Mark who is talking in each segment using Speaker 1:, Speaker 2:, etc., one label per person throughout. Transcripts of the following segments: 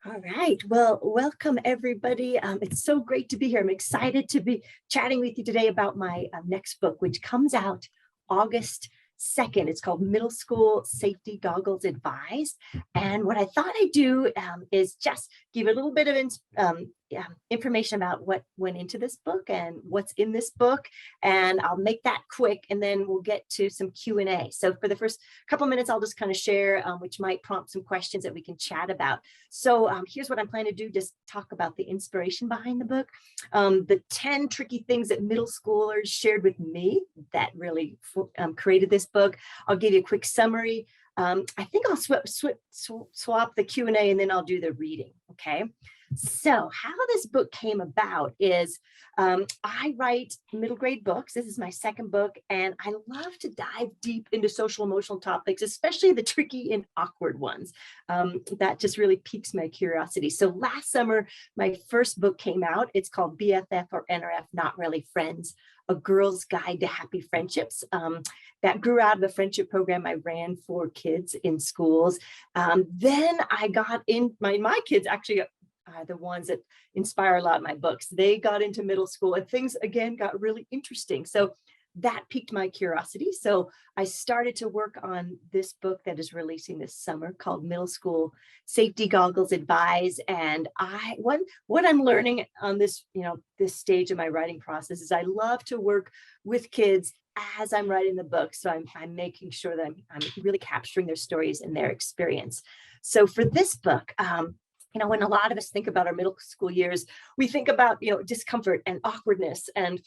Speaker 1: All right. Well, welcome everybody. It's so great to be here. I'm excited to be chatting with you today about my next book, which comes out August 2nd. It's called Middle School Safety Goggles Advised. And what I thought I'd do is just give a little bit of information about what went into this book and what's in this book. And I'll make that quick, and then we'll get to some Q&A. So for the first couple minutes, I'll just kind of share, which might prompt some questions that we can chat about. So here's what I'm planning to do, just talk about the inspiration behind the book, the 10 tricky things that middle schoolers shared with me that really created this book. I'll give you a quick summary. I think I'll swap the Q&A and then I'll do the reading, okay? So how this book came about is I write middle grade books. This is my second book, and I love to dive deep into social emotional topics, especially the tricky and awkward ones. That just really piques my curiosity. So last summer, my first book came out. It's called BFF or NRF, Not Really Friends, A Girl's Guide to Happy Friendships. That grew out of a friendship program I ran for kids in schools. Then I got in, my kids actually are the ones that inspire a lot of my books. They got into middle school and things again got really interesting. So that piqued my curiosity. So I started to work on this book that is releasing this summer called Middle School Safety Goggles Advise. And what I'm learning on this, this stage of my writing process is I love to work with kids as I'm writing the book. So I'm making sure that I'm really capturing their stories and their experience. So for this book, when a lot of us think about our middle school years, we think about, discomfort and awkwardness. And,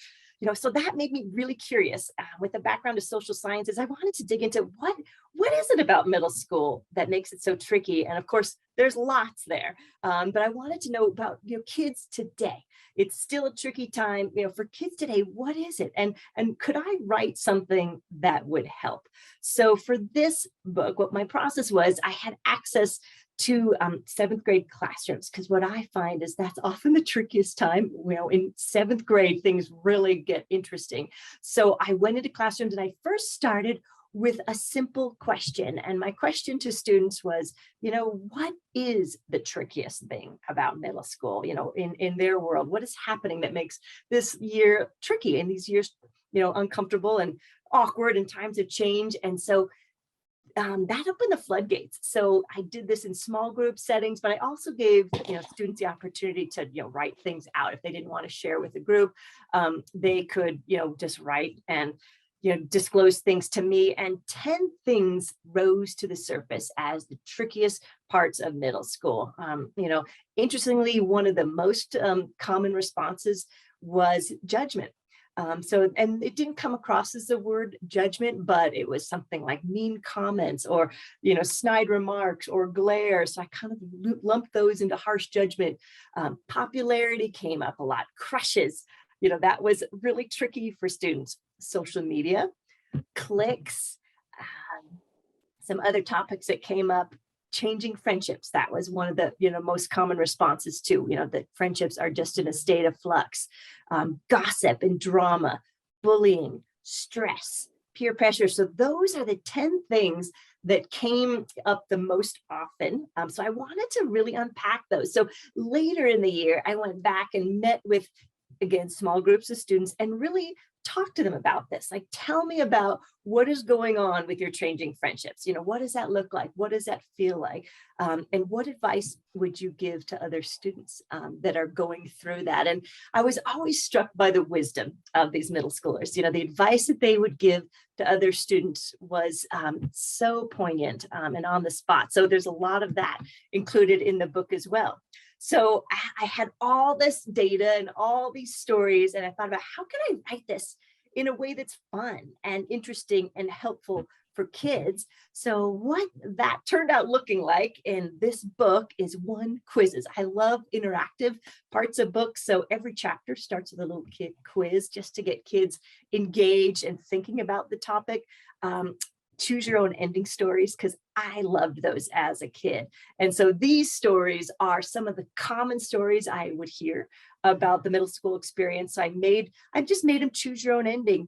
Speaker 1: so that made me really curious. With a background of social sciences, I wanted to dig into what is it about middle school that makes it so tricky? And of course, there's lots there. But I wanted to know about, kids today. It's still a tricky time, for kids today. What is it? And could I write something that would help? So for this book, what my process was, I had access to seventh grade classrooms, because what I find is that's often the trickiest time. In seventh grade, things really get interesting. So I went into classrooms and I first started with a simple question. And my question to students was, what is the trickiest thing about middle school? In their world, what is happening that makes this year tricky and these years, uncomfortable and awkward and times of change? And so that opened the floodgates. So I did this in small group settings, but I also gave students the opportunity to write things out. If they didn't want to share with the group, they could just write and disclose things to me. And 10 things rose to the surface as the trickiest parts of middle school. Interestingly, one of the most common responses was judgment. And it didn't come across as the word judgment, but it was something like mean comments or, snide remarks or glare. So I kind of lumped those into harsh judgment. Popularity came up a lot. Crushes, that was really tricky for students. Social media, cliques, some other topics that came up. Changing friendships. That was one of the most common responses too. That friendships are just in a state of flux. Gossip and drama, bullying, stress, peer pressure. So those are the 10 things that came up the most often. So I wanted to really unpack those. So later in the year, I went back and met with, again, small groups of students and really talk to them about this. Like, tell me about what is going on with your changing friendships. What does that look like? What does that feel like? And what advice would you give to other students that are going through that? And I was always struck by the wisdom of these middle schoolers. The advice that they would give to other students was so poignant and on the spot. So there's a lot of that included in the book as well. So I had all this data and all these stories, and I thought about how can I write this in a way that's fun and interesting and helpful for kids. So what that turned out looking like in this book is 1 quizzes. I love interactive parts of books. So every chapter starts with a little kid quiz just to get kids engaged and thinking about the topic. Choose your own ending stories, because I loved those as a kid. And so these stories are some of the common stories I would hear about the middle school experience. So I just made them choose your own ending.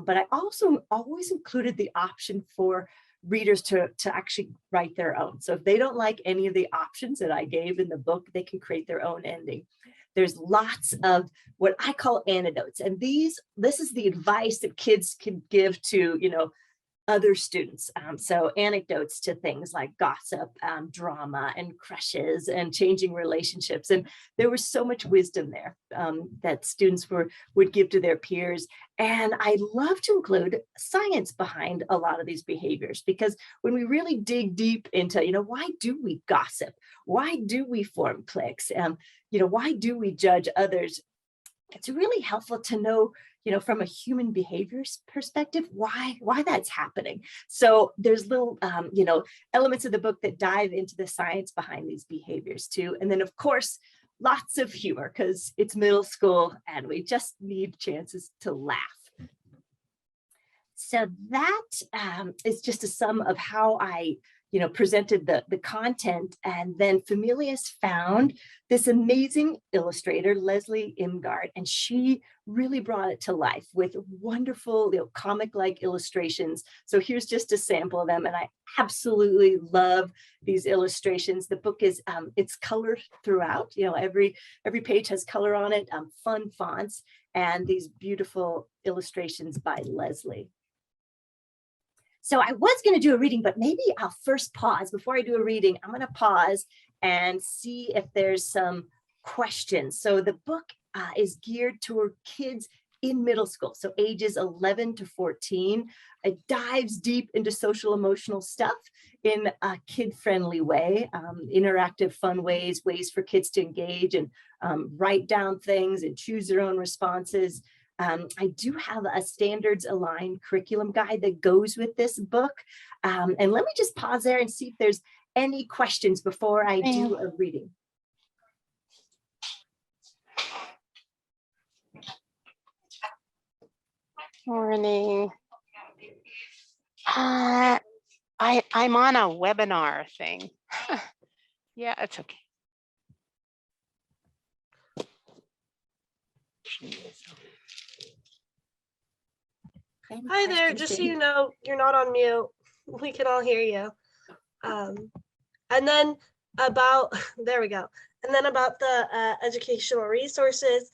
Speaker 1: But I also always included the option for readers to actually write their own. So if they don't like any of the options that I gave in the book, they can create their own ending. There's lots of what I call anecdotes, and this is the advice that kids can give to, other students. So anecdotes to things like gossip, drama, and crushes, and changing relationships. And there was so much wisdom there that students would give to their peers. And I love to include science behind a lot of these behaviors, because when we really dig deep into, why do we gossip? Why do we form cliques? Why do we judge others? It's really helpful to know, from a human behaviors perspective, why that's happening. So there's little, elements of the book that dive into the science behind these behaviors too. And then of course, lots of humor, because it's middle school and we just need chances to laugh. So that is just a sum of how I presented the content. And then Familius found this amazing illustrator, Leslie Imgard, and she really brought it to life with wonderful, comic-like illustrations. So here's just a sample of them, and I absolutely love these illustrations. The book is, it's colored throughout, every page has color on it, fun fonts, and these beautiful illustrations by Leslie. So I was going to do a reading, but maybe I'll first pause. Before I do a reading, I'm going to pause and see if there's some questions. So the book is geared toward kids in middle school, so ages 11 to 14. It dives deep into social emotional stuff in a kid-friendly way, interactive, fun ways for kids to engage and write down things and choose their own responses. I do have a standards aligned curriculum guide that goes with this book. And let me just pause there and see if there's any questions before I do a reading.
Speaker 2: Morning. I'm on a webinar thing. Yeah, it's okay.
Speaker 3: Hi there, just so you know, you're not on mute. We can all hear you. And then about, there we go. And then about the educational resources,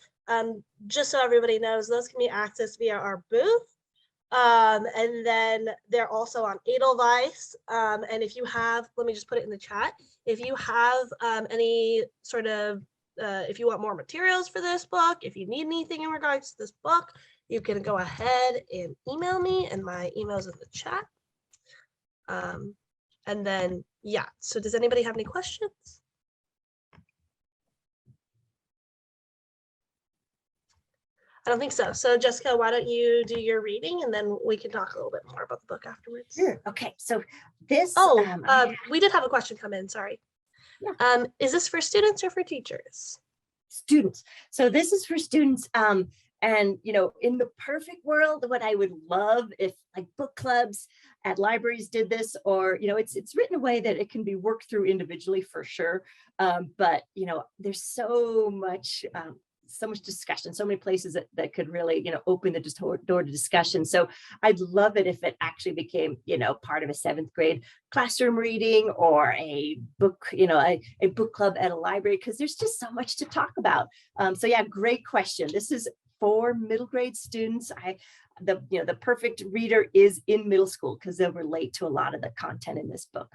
Speaker 3: just so everybody knows, those can be accessed via our booth. And then they're also on Edelweiss. And if you have, let me just put it in the chat. If you have any sort of, if you want more materials for this book, if you need anything in regards to this book, you can go ahead and email me, and my email is in the chat. And then, yeah, so does anybody have any questions? I don't think so. So Jessica, why don't you do your reading, and then we can talk a little bit more about the book afterwards.
Speaker 1: Sure. Okay, so this.
Speaker 3: We did have a question come in, sorry.
Speaker 1: Yeah.
Speaker 3: Is this for students or for teachers?
Speaker 1: Students. So this is for students. And, in the perfect world, what I would love if like book clubs at libraries did this, or, it's written a way that it can be worked through individually for sure. But, there's so much discussion, so many places that could really, open the door to discussion. So I'd love it if it actually became, part of a 7th grade classroom reading, or a book, a book club at a library, because there's just so much to talk about. So yeah, great question. This is for middle grade students. The perfect reader is in middle school, because they'll relate to a lot of the content in this book.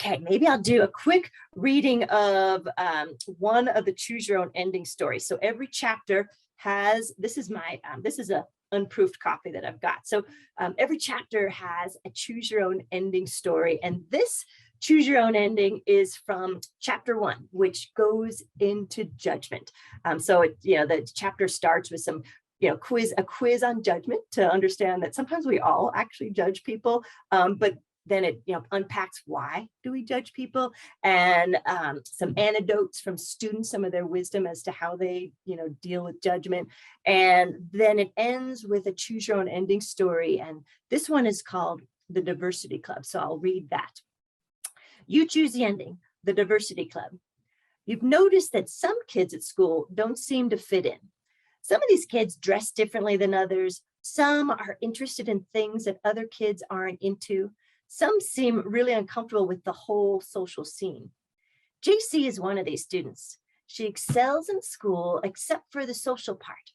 Speaker 1: Okay, maybe I'll do a quick reading of one of the choose your own ending stories. So every chapter has, this is a unproofed copy that I've got. So every chapter has a choose your own ending story. And this choose your own ending is from chapter 1, which goes into judgment. So the chapter starts with some a quiz on judgment, to understand that sometimes we all actually judge people, but then it unpacks why do we judge people, and some anecdotes from students, some of their wisdom as to how they deal with judgment. And then it ends with a choose your own ending story, and this one is called The Diversity Club. So I'll read that. You choose the ending, The Diversity Club. You've noticed that some kids at school don't seem to fit in. Some of these kids dress differently than others, Some are interested in things that other kids aren't into. Some seem really uncomfortable with the whole social scene. JC is one of these students. She excels in school except for the social part.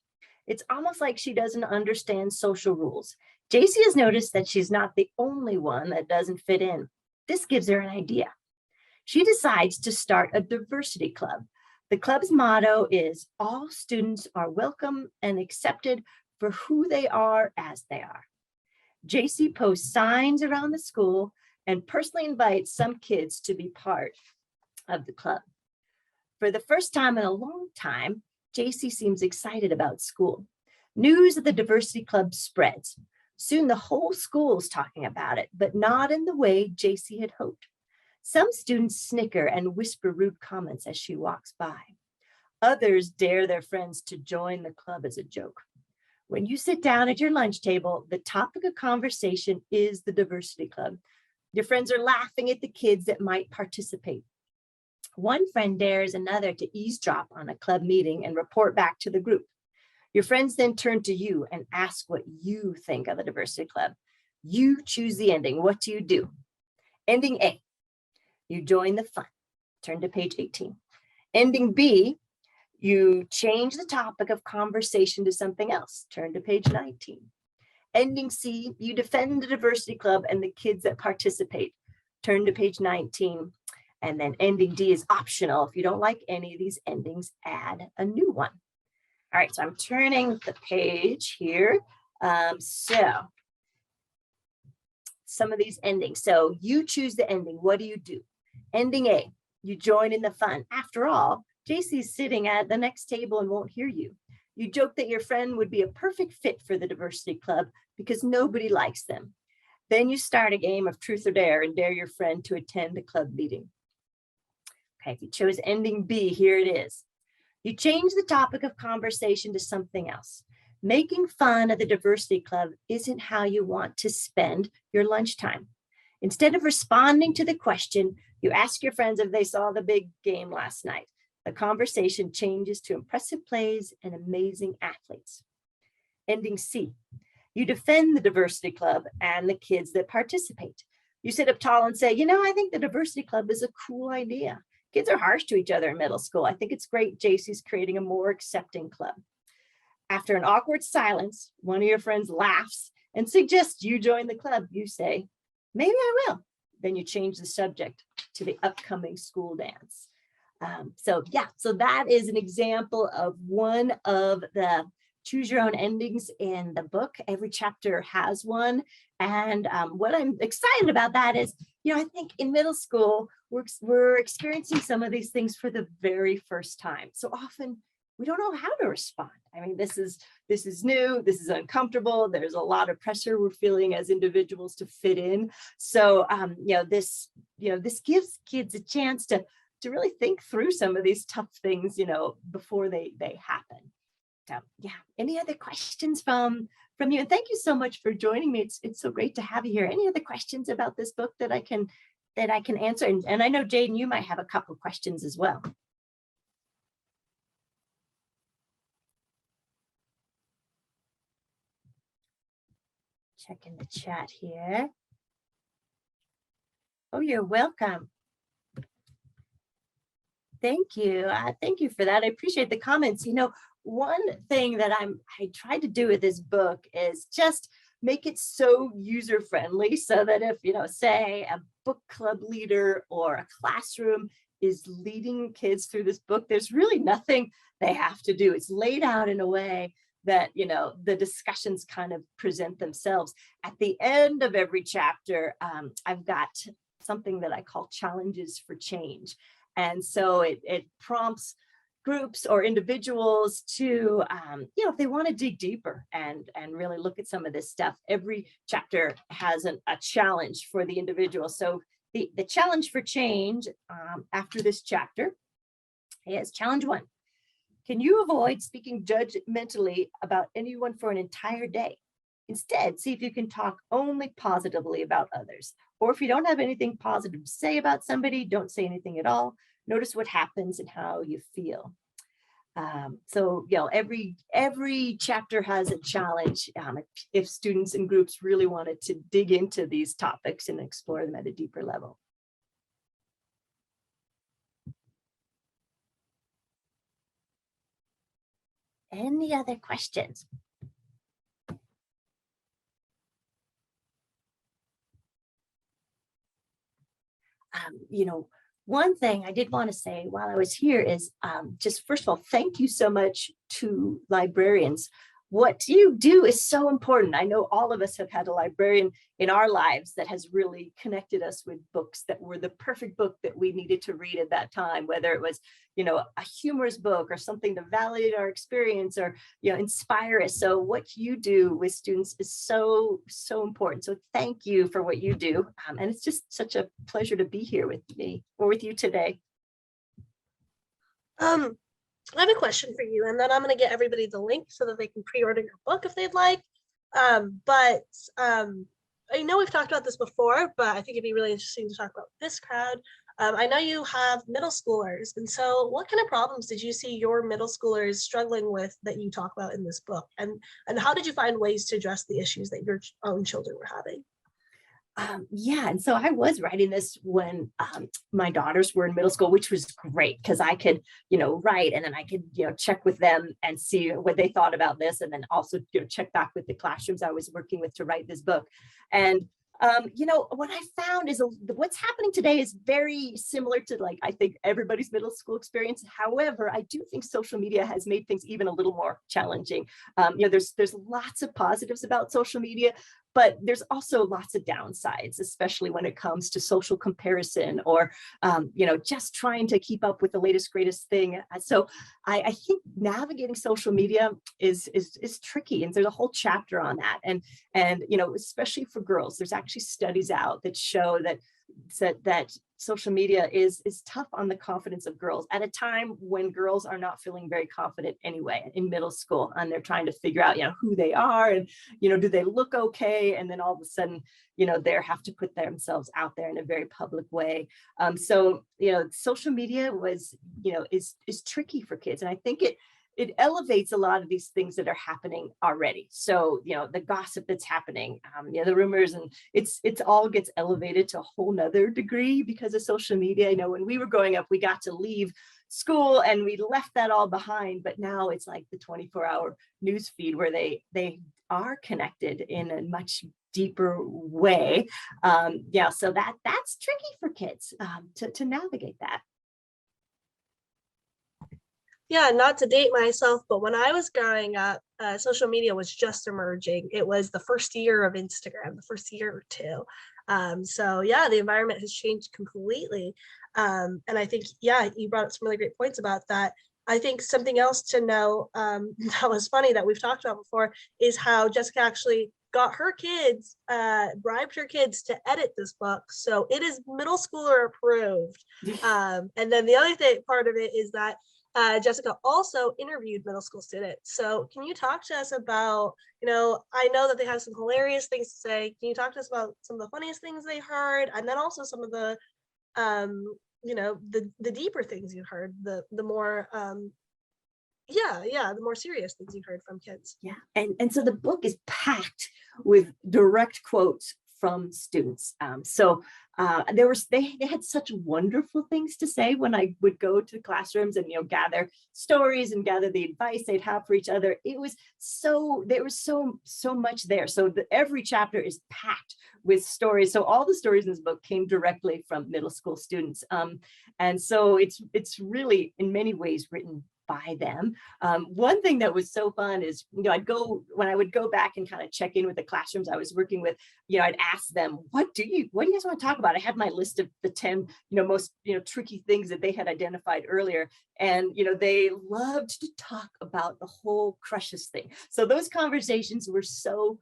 Speaker 1: It's almost like she doesn't understand social rules. JC has noticed that she's not the only one that doesn't fit in. This gives her an idea. She decides to start a diversity club. The club's motto is all students are welcome and accepted for who they are as they are. JC posts signs around the school and personally invites some kids to be part of the club. For the first time in a long time, JC seems excited about school. News of the diversity club spreads. Soon the whole school is talking about it, but not in the way JC had hoped. Some students snicker and whisper rude comments as she walks by. Others dare their friends to join the club as a joke. When you sit down at your lunch table, the topic of conversation is the diversity club. Your friends are laughing at the kids that might participate. One friend dares another to eavesdrop on a club meeting and report back to the group. Your friends then turn to you and ask what you think of the diversity club. You choose the ending. What do you do? Ending A, you join the fun. Turn to page 18. Ending B, you change the topic of conversation to something else. Turn to page 19. Ending C, you defend the diversity club and the kids that participate. Turn to page 19. And then ending D is optional. If you don't like any of these endings, add a new one. All right, so I'm turning the page here. So some of these endings. So you choose the ending. What do? Ending A, you join in the fun. After all, JC's sitting at the next table and won't hear you. You joke that your friend would be a perfect fit for the diversity club because nobody likes them. Then you start a game of truth or dare and dare your friend to attend a club meeting. Okay, if you chose ending B, here it is. You change the topic of conversation to something else. Making fun of the diversity club isn't how you want to spend your lunchtime. Instead of responding to the question, you ask your friends if they saw the big game last night. The conversation changes to impressive plays and amazing athletes. Ending C, you defend the diversity club and the kids that participate. You sit up tall and say, I think the diversity club is a cool idea. Kids are harsh to each other in middle school. I think it's great JC's creating a more accepting club. After an awkward silence, one of your friends laughs and suggests you join the club. You say, maybe I will. Then you change the subject to the upcoming school dance. So that is an example of one of the choose your own endings in the book. Every chapter has one. And what I'm excited about that is, I think in middle school, we're experiencing some of these things for the very first time. So often we don't know how to respond. I mean, this is new, this is uncomfortable. There's a lot of pressure we're feeling as individuals to fit in. So, this gives kids a chance to really think through some of these tough things, before they happen. So, any other questions from you? And thank you so much for joining me. It's so great to have you here. Any other questions about this book that I can answer? And I know, Jaden, you might have a couple of questions as well. Checking the chat here. Oh, you're welcome. Thank you. Thank you for that. I appreciate the comments. One thing that I tried to do with this book is just make it so user-friendly so that if, say a book club leader or a classroom is leading kids through this book, there's really nothing they have to do. It's laid out in a way that, the discussions kind of present themselves. At the end of every chapter, I've got something that I call challenges for change. And so it prompts groups or individuals to, if they want to dig deeper and really look at some of this stuff. Every chapter has a challenge for the individual. So the challenge for change after this chapter is challenge 1. Can you avoid speaking judgmentally about anyone for an entire day? Instead, see if you can talk only positively about others. Or if you don't have anything positive to say about somebody, don't say anything at all. Notice what happens and how you feel. So, every chapter has a challenge if students and groups really wanted to dig into these topics and explore them at a deeper level. Any other questions? One thing I did want to say while I was here is just first of all, thank you so much to librarians. What you do is so important. I know all of us have had a librarian in our lives that has really connected us with books that were the perfect book that we needed to read at that time, whether it was, a humorous book or something to validate our experience or, inspire us. So what you do with students is so, so important. So thank you for what you do. And it's just such a pleasure to be here with me or with you today.
Speaker 3: I have a question for you, and then I'm going to get everybody the link so that they can pre-order your book if they'd like. But I know we've talked about this before, but I think it'd be really interesting to talk about this crowd. I know you have middle schoolers, and so what kind of problems did you see your middle schoolers struggling with that you talk about in this book? And how did you find ways to address the issues that your own children were having?
Speaker 1: And so I was writing this when my daughters were in middle school, which was great because I could, write and then I could, check with them and see what they thought about this, and then also, check back with the classrooms I was working with to write this book. And what I found is what's happening today is very similar to I think everybody's middle school experience. However, I do think social media has made things even a little more challenging. There's lots of positives about social media, but there's also lots of downsides, especially when it comes to social comparison or, just trying to keep up with the latest, greatest thing. So I think navigating social media is tricky, and there's a whole chapter on that. And especially for girls, there's actually studies out that show that social media is tough on the confidence of girls at a time when girls are not feeling very confident anyway in middle school, and they're trying to figure out who they are and do they look okay, and then all of a sudden they have to put themselves out there in a very public way. So social media is tricky for kids, and I think it elevates a lot of these things that are happening already. So, the gossip that's happening, the rumors, and it's all gets elevated to a whole nother degree because of social media. When we were growing up, we got to leave school and we left that all behind, but now it's like the 24-hour news feed where they are connected in a much deeper way. So that's tricky for kids to navigate that.
Speaker 3: Yeah, not to date myself, but when I was growing up, social media was just emerging. It was the first year of Instagram, the first year or two. So yeah, the environment has changed completely. And I think, you brought up some really great points about that. I think something else to know that was funny that we've talked about before is how Jessica actually got her kids, bribed her kids to edit this book. So it is middle schooler approved. And then the other part of it is that Jessica also interviewed middle school students. So can you talk to us about, I know that they have some hilarious things to say. Can you talk to us about some of the funniest things they heard? And then also some of the, the deeper things you heard, the more, the more serious things you heard from kids.
Speaker 1: Yeah. And so the book is packed with direct quotes from students. They had such wonderful things to say when I would go to the classrooms and gather stories and gather the advice they'd have for each other. There was so much there. So every chapter is packed with stories. So all the stories in this book came directly from middle school students. And so it's really in many ways written by them. One thing that was so fun is, when I would go back and kind of check in with the classrooms I was working with, I'd ask them, what do you guys want to talk about? I had my list of the 10, most, tricky things that they had identified earlier. And, they loved to talk about the whole crushes thing. So those conversations were so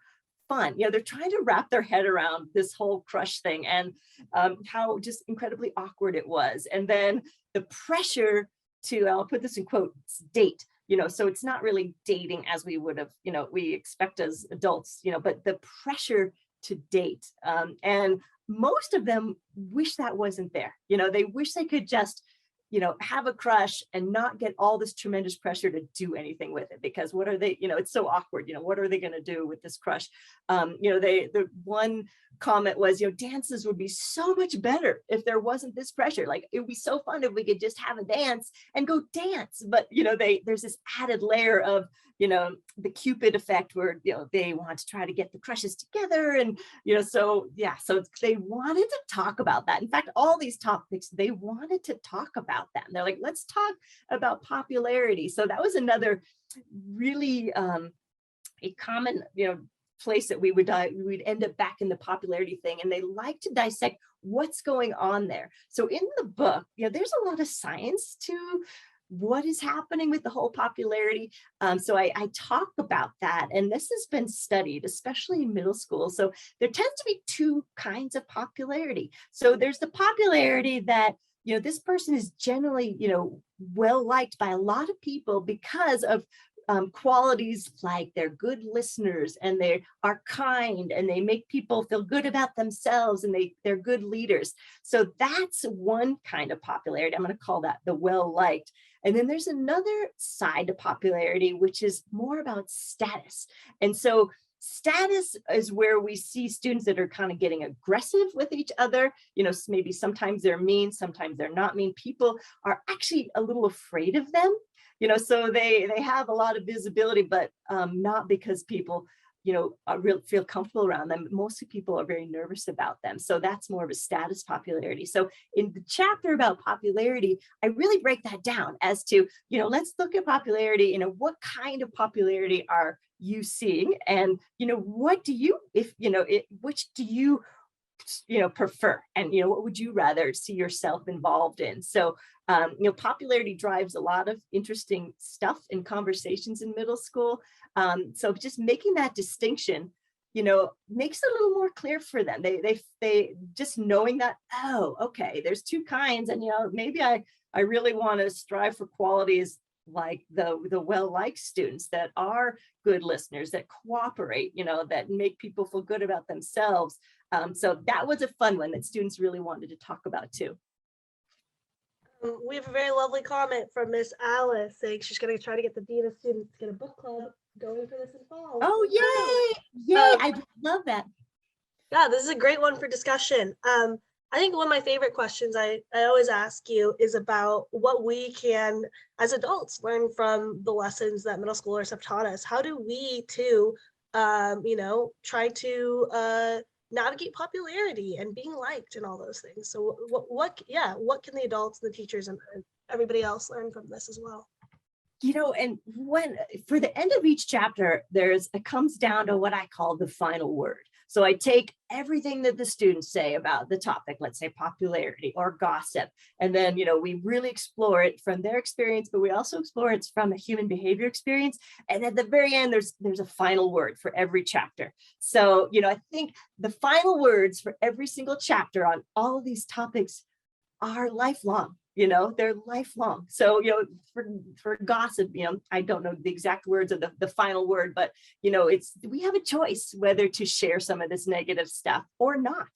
Speaker 1: fun. They're trying to wrap their head around this whole crush thing and how just incredibly awkward it was. And then the pressure to, I'll put this in quotes, date, so it's not really dating as we would have, we expect as adults, but the pressure to date. And most of them wish that wasn't there. They wish they could just, have a crush and not get all this tremendous pressure to do anything with it, because what are they, it's so awkward, what are they going to do with this crush? The one comment was, dances would be so much better if there wasn't this pressure. Like, it would be so fun if we could just have a dance and go dance. But, there's this added layer of, the Cupid effect where, they want to try to get the crushes together. And, so they wanted to talk about that. In fact, all these topics, they wanted to talk about that. And they're like, let's talk about popularity. So that was another really a common, place that we'd end up back in the popularity thing. And they like to dissect what's going on there. So in the book, there's a lot of science to what is happening with the whole popularity. So I talk about that, and this has been studied, especially in middle school. So there tends to be two kinds of popularity. So there's the popularity that, this person is generally, well liked by a lot of people because of qualities like they're good listeners, and they are kind, and they make people feel good about themselves, and they're good leaders. So that's one kind of popularity. I'm going to call that the well-liked. And then there's another side to popularity, which is more about status. And so status is where we see students that are kind of getting aggressive with each other. Maybe sometimes they're mean, sometimes they're not mean. People are actually a little afraid of them. So they have a lot of visibility, but not because people, feel comfortable around them. Mostly people are very nervous about them. So that's more of a status popularity. So in the chapter about popularity, I really break that down as to, let's look at popularity, what kind of popularity are you seeing? And, what do you, which do you prefer, and what would you rather see yourself involved in? So popularity drives a lot of interesting stuff in conversations in middle school. So just making that distinction makes it a little more clear for them. They just knowing that, oh, okay, there's two kinds, and maybe I really want to strive for qualities like the well-liked students that are good listeners, that cooperate, that make people feel good about themselves. So that was a fun one that students really wanted to talk about too.
Speaker 3: We have a very lovely comment from Miss Alice saying she's going to try to get the Dean of Students to get a book club going for this in fall.
Speaker 1: Oh, yay! I love that.
Speaker 3: Yeah, this is a great one for discussion. I think one of my favorite questions I always ask you is about what we can, as adults, learn from the lessons that middle schoolers have taught us. How do we too, try to navigate popularity and being liked and all those things? So what can the adults and the teachers and everybody else learn from this as well?
Speaker 1: And when for the end of each chapter, it comes down to what I call the final word. So I take everything that the students say about the topic, let's say popularity or gossip, and then, we really explore it from their experience, but we also explore it from a human behavior experience. And at the very end, there's a final word for every chapter. So, I think the final words for every single chapter on all of these topics are lifelong. They're lifelong. So, for gossip, I don't know the exact words of the final word, but, we have a choice whether to share some of this negative stuff or not,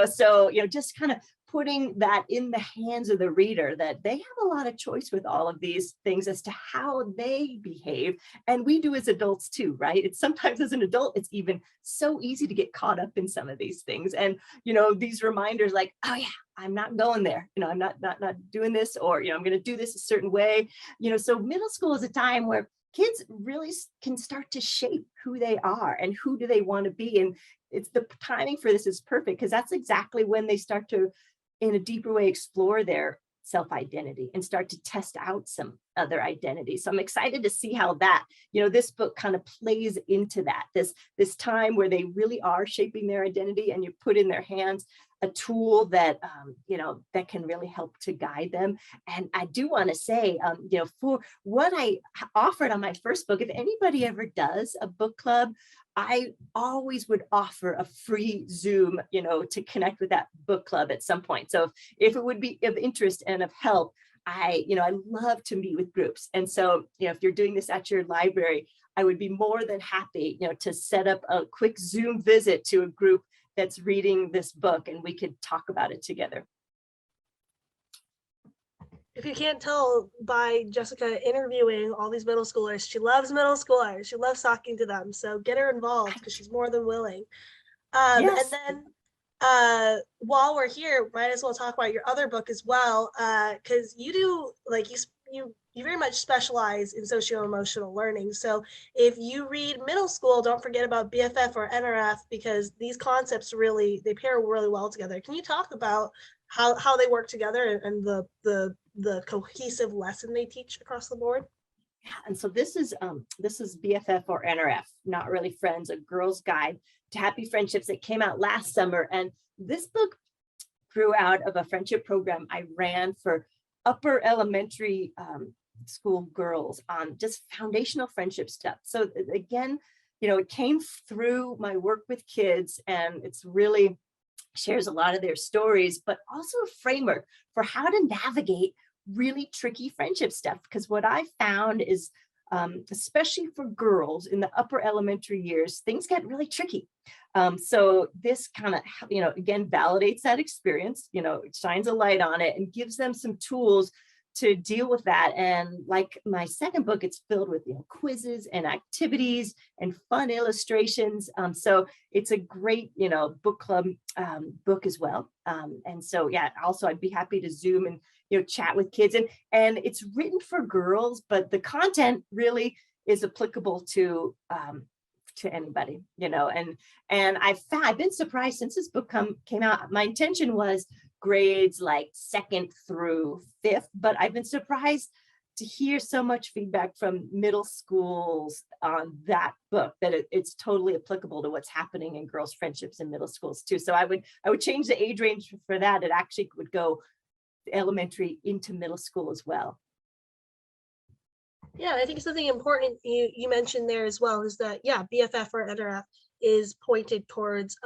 Speaker 1: so, just kind of putting that in the hands of the reader, that they have a lot of choice with all of these things as to how they behave. And we do as adults too, right? It's sometimes as an adult, it's even so easy to get caught up in some of these things. And, these reminders like, oh yeah, I'm not going there. I'm not doing this, or, I'm going to do this a certain way. So middle school is a time where kids really can start to shape who they are and who do they want to be. And it's the timing for this is perfect, because that's exactly when they start to, in a deeper way, explore their self-identity and start to test out some other identities. So I'm excited to see how that, this book kind of plays into that, this time where they really are shaping their identity, and you put in their hands a tool that, that can really help to guide them. And I do want to say, for what I offered on my first book, if anybody ever does a book club, I always would offer a free Zoom, to connect with that book club at some point. So if it would be of interest and of help, I love to meet with groups. And so, if you're doing this at your library, I would be more than happy, to set up a quick Zoom visit to a group that's reading this book, and we could talk about it together.
Speaker 3: if you can't tell by Jessica interviewing all these middle schoolers, she loves middle schoolers. She loves talking to them. So get her involved because she's more than willing. And
Speaker 1: Yes.
Speaker 3: then while we're here, might as well talk about your other book as well, because you do like you very much specialize in socio-emotional learning. So if you read middle school, don't forget about BFF or NRF because these concepts really they pair really well together. Can you talk about how they work together and the cohesive lesson they teach across the board?
Speaker 1: Yeah, and so this is BFF or NRF, Not Really Friends, a girl's guide to happy friendships that came out last summer. And this book grew out of a friendship program I ran for upper elementary school girls on just foundational friendship stuff. So again, it came through my work with kids, and it's really shares a lot of their stories, but also a framework for how to navigate really tricky friendship stuff. Because what I found is, especially for girls in the upper elementary years, things get really tricky. So this kind of, again, validates that experience, it shines a light on it and gives them some tools to deal with that. And like my second book, it's filled with quizzes and activities and fun illustrations. So it's a great book club book as well. And so yeah, also I'd be happy to Zoom and chat with kids, and it's written for girls, but the content really is applicable to anybody, and I've been surprised since this book came out. My intention was grades like 2nd through 5th, but I've been surprised to hear so much feedback from middle schools on that book that it's totally applicable to what's happening in girls' friendships in middle schools too. So I would change the age range for that. It actually would go elementary into middle school as well.
Speaker 3: Yeah, I think something important you mentioned there as well is that, yeah, BFF or NRF is pointed towards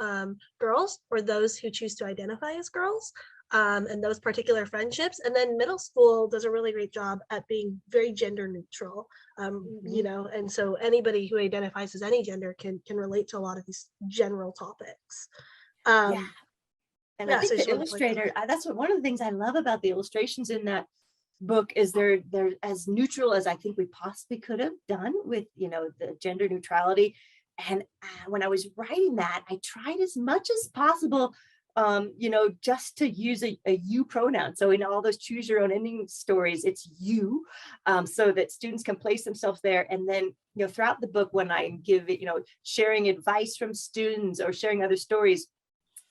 Speaker 3: girls or those who choose to identify as girls and those particular friendships. And then middle school does a really great job at being very gender neutral, and so anybody who identifies as any gender can relate to a lot of these general topics.
Speaker 1: Yeah. And
Speaker 3: yeah,
Speaker 1: I think
Speaker 3: so
Speaker 1: the
Speaker 3: sort of
Speaker 1: illustrator, that's one of the things I love about the illustrations in that book is they're as neutral as I think we possibly could have done with, the gender neutrality. And when I was writing that, I tried as much as possible, just to use a you pronoun. So in all those choose your own ending stories, it's you, so that students can place themselves there. And then, throughout the book, when I give it, sharing advice from students or sharing other stories,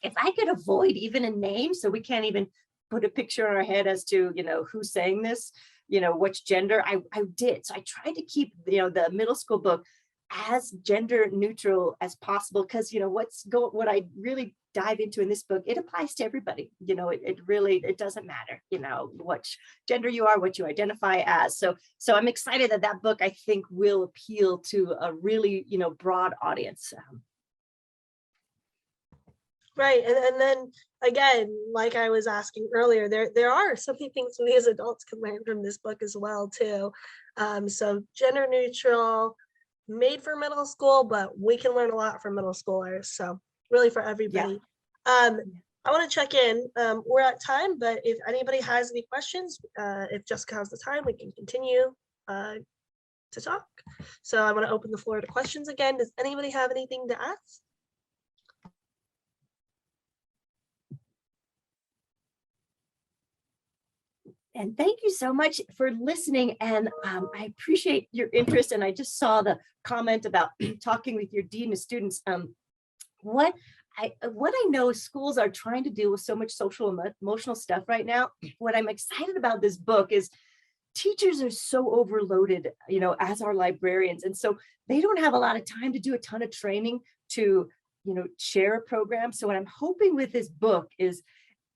Speaker 1: if I could avoid even a name, so we can't even put a picture in our head as to, who's saying this, which gender, I did. So I tried to keep, the middle school book as gender neutral as possible, because, what I really dive into in this book, it applies to everybody. It doesn't matter, what gender you are, what you identify as. So I'm excited that book, I think, will appeal to a really, broad audience.
Speaker 3: Right. And then again, like I was asking earlier, there are so many things we as adults can learn from this book as well, too. So gender neutral, made for middle school, but we can learn a lot from middle schoolers. So really for everybody. I want to check in. We're at time, but if anybody has any questions, if Jessica has the time, we can continue to talk. So I want to open the floor to questions again. Does anybody have anything to ask?
Speaker 1: And thank you so much for listening. And I appreciate your interest. And I just saw the comment about talking with your dean of students. What I know schools are trying to deal with so much social emotional stuff right now. What I'm excited about this book is teachers are so overloaded, as our librarians. And so they don't have a lot of time to do a ton of training to, share a program. So what I'm hoping with this book is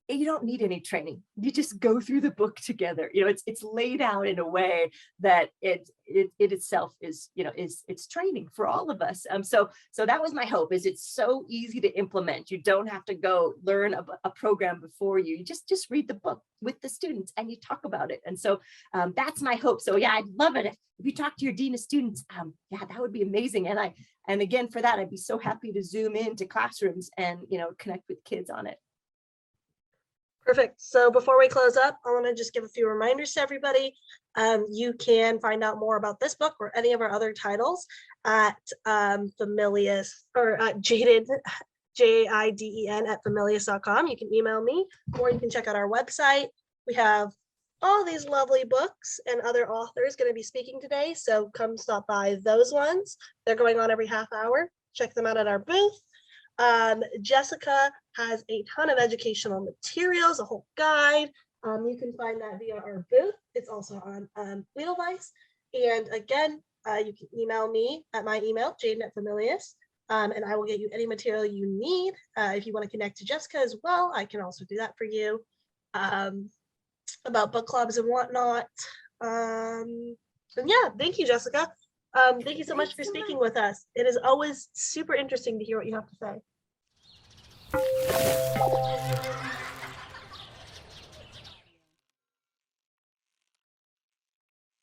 Speaker 1: you don't need any training. You just go through the book together. It's laid out in a way that it itself is, it's training for all of us. So that was my hope, is it's so easy to implement. You don't have to go learn a program before you just read the book with the students and you talk about it. And so that's my hope. So yeah, I'd love it if you talk to your dean of students. Yeah, that would be amazing. And again, for that, I'd be so happy to Zoom into classrooms and, connect with kids on it.
Speaker 3: Perfect. So before we close up, I want to just give a few reminders to everybody. You can find out more about this book or any of our other titles at Familius or Jaden, Jiden at familius.com. You can email me or you can check out our website. We have all these lovely books and other authors going to be speaking today. So come stop by those ones. They're going on every half hour. Check them out at our booth. Jessica has a ton of educational materials, a whole guide. You can find that via our booth. It's also on Edelweiss. And again, you can email me at my email, Jaden at Familius, and I will get you any material you need. If you want to connect to Jessica as well, I can also do that for you. About book clubs and whatnot. And yeah, thank you, Jessica. Thank you so much for speaking with us. It is always super interesting to hear what you have to say.